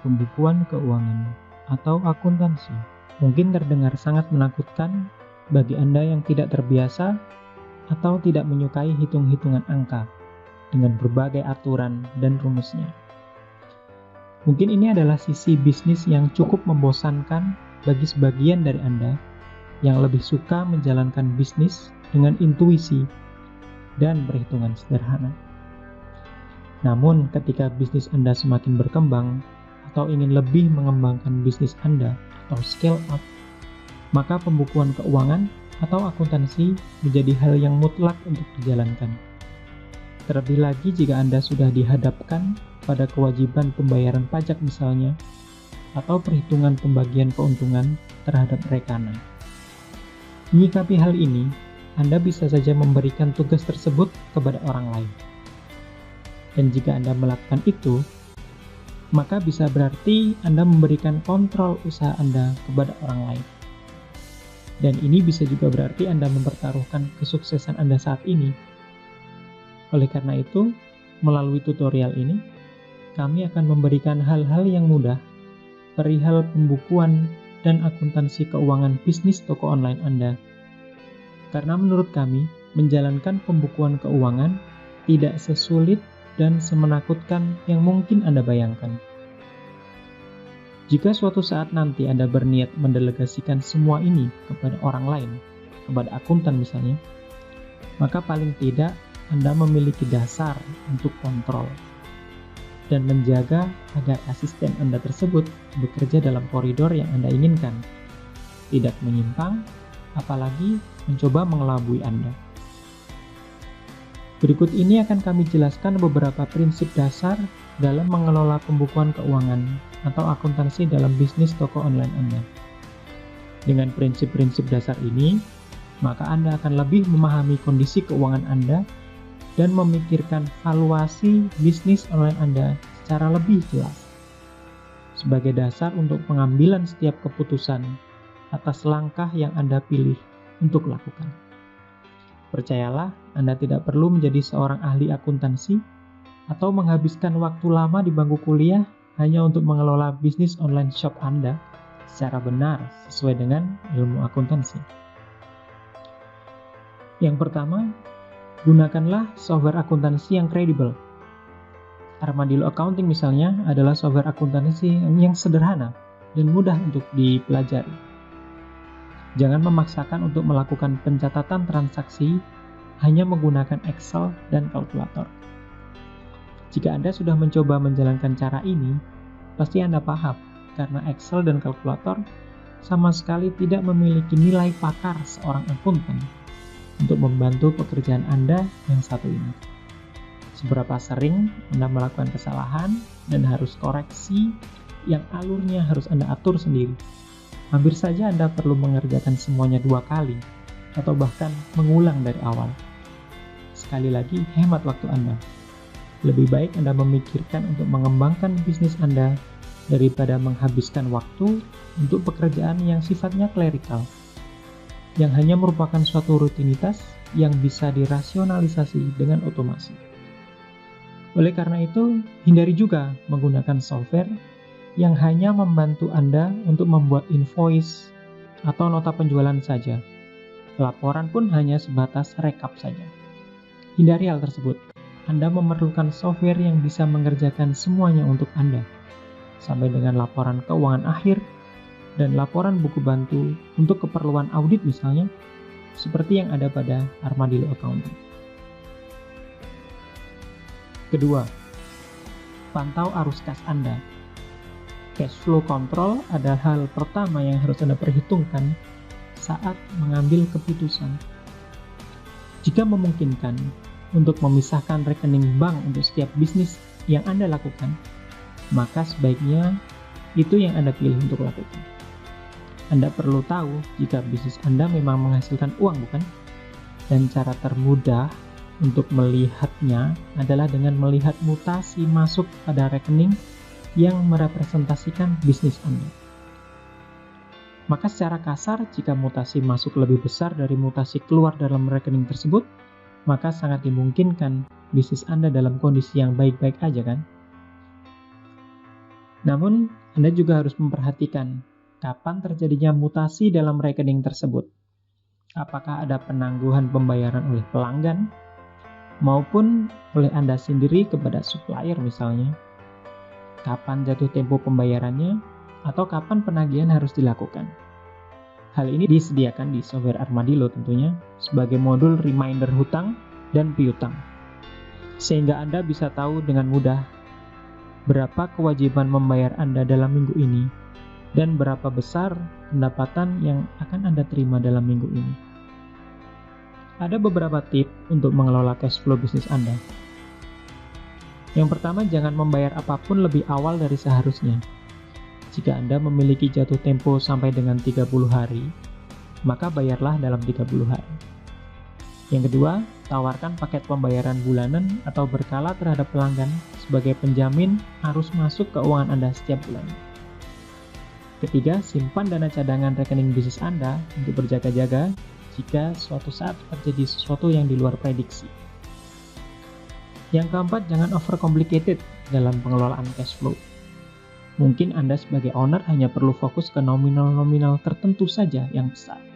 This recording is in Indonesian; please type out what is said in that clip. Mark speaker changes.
Speaker 1: pembukuan keuangan atau akuntansi mungkin terdengar sangat menakutkan bagi Anda yang tidak terbiasa atau tidak menyukai hitung-hitungan angka dengan berbagai aturan dan rumusnya. Mungkin ini adalah sisi bisnis yang cukup membosankan bagi sebagian dari Anda yang lebih suka menjalankan bisnis dengan intuisi dan perhitungan sederhana. Namun, ketika bisnis Anda semakin berkembang atau ingin lebih mengembangkan bisnis Anda atau scale up, maka pembukuan keuangan atau akuntansi menjadi hal yang mutlak untuk dijalankan. Terlebih lagi jika Anda sudah dihadapkan pada kewajiban pembayaran pajak misalnya, atau perhitungan pembagian keuntungan terhadap rekanan. Menyikapi hal ini, Anda bisa saja memberikan tugas tersebut kepada orang lain. Dan jika Anda melakukan itu, maka bisa berarti Anda memberikan kontrol usaha Anda kepada orang lain. Dan ini bisa juga berarti Anda mempertaruhkan kesuksesan Anda saat ini. Oleh karena itu, melalui tutorial ini, kami akan memberikan hal-hal yang mudah perihal pembukuan dan akuntansi keuangan bisnis toko online Anda. Karena menurut kami, menjalankan pembukuan keuangan tidak sesulit dan semenakutkan yang mungkin Anda bayangkan. Jika suatu saat nanti Anda berniat mendelegasikan semua ini kepada orang lain, kepada akuntan misalnya, maka paling tidak Anda memiliki dasar untuk kontrol dan menjaga agar asisten Anda tersebut bekerja dalam koridor yang Anda inginkan, tidak menyimpang, apalagi mencoba mengelabui Anda. Berikut ini akan kami jelaskan beberapa prinsip dasar dalam mengelola pembukuan keuangan atau akuntansi dalam bisnis toko online Anda. Dengan prinsip-prinsip dasar ini, maka Anda akan lebih memahami kondisi keuangan Anda dan memikirkan valuasi bisnis online Anda secara lebih jelas, sebagai dasar untuk pengambilan setiap keputusan atas langkah yang Anda pilih untuk lakukan. Percayalah, Anda tidak perlu menjadi seorang ahli akuntansi atau menghabiskan waktu lama di bangku kuliah hanya untuk mengelola bisnis online shop Anda secara benar sesuai dengan ilmu akuntansi. Yang pertama, gunakanlah software akuntansi yang kredibel. Armadillo Accounting misalnya adalah software akuntansi yang sederhana dan mudah untuk dipelajari. Jangan memaksakan untuk melakukan pencatatan transaksi hanya menggunakan Excel dan kalkulator. Jika Anda sudah mencoba menjalankan cara ini, pasti Anda paham karena Excel dan kalkulator sama sekali tidak memiliki nilai pakar seorang akuntan untuk membantu pekerjaan Anda yang satu ini. Seberapa sering Anda melakukan kesalahan dan harus koreksi yang alurnya harus Anda atur sendiri. Hampir saja Anda perlu mengerjakan semuanya 2 kali atau bahkan mengulang dari awal. Sekali lagi, hemat waktu Anda. Lebih baik Anda memikirkan untuk mengembangkan bisnis Anda daripada menghabiskan waktu untuk pekerjaan yang sifatnya klerikal, yang hanya merupakan suatu rutinitas yang bisa dirasionalisasi dengan otomasi. Oleh karena itu, hindari juga menggunakan software yang hanya membantu Anda untuk membuat invoice atau nota penjualan saja. Laporan pun hanya sebatas rekap saja. Hindari hal tersebut. Anda memerlukan software yang bisa mengerjakan semuanya untuk Anda, sampai dengan laporan keuangan akhir dan laporan buku bantu untuk keperluan audit misalnya, seperti yang ada pada Armadillo Accounting. Kedua, pantau arus kas Anda. Cash flow control adalah hal pertama yang harus Anda perhitungkan saat mengambil keputusan. Jika memungkinkan untuk memisahkan rekening bank untuk setiap bisnis yang Anda lakukan, maka sebaiknya itu yang Anda pilih untuk lakukan. Anda perlu tahu jika bisnis Anda memang menghasilkan uang, bukan? Dan cara termudah untuk melihatnya adalah dengan melihat mutasi masuk pada rekening yang merepresentasikan bisnis Anda. Maka secara kasar, jika mutasi masuk lebih besar dari mutasi keluar dalam rekening tersebut, maka sangat dimungkinkan bisnis Anda dalam kondisi yang baik-baik aja kan? Namun, Anda juga harus memperhatikan kapan terjadinya mutasi dalam rekening tersebut. Apakah ada penangguhan pembayaran oleh pelanggan, maupun oleh Anda sendiri kepada supplier misalnya. Kapan jatuh tempo pembayarannya, atau kapan penagihan harus dilakukan. Hal ini disediakan di software Armadillo tentunya sebagai modul reminder hutang dan piutang. Sehingga Anda bisa tahu dengan mudah berapa kewajiban membayar Anda dalam minggu ini dan berapa besar pendapatan yang akan Anda terima dalam minggu ini. Ada beberapa tips untuk mengelola cash flow bisnis Anda. Yang pertama, jangan membayar apapun lebih awal dari seharusnya. Jika Anda memiliki jatuh tempo sampai dengan 30 hari, maka bayarlah dalam 30 hari. Yang kedua, tawarkan paket pembayaran bulanan atau berkala terhadap pelanggan sebagai penjamin arus masuk keuangan Anda setiap bulan. Ketiga, simpan dana cadangan rekening bisnis Anda untuk berjaga-jaga jika suatu saat terjadi sesuatu yang di luar prediksi. Yang keempat, jangan overcomplicated dalam pengelolaan cash flow. Mungkin Anda sebagai owner hanya perlu fokus ke nominal-nominal tertentu saja yang besar.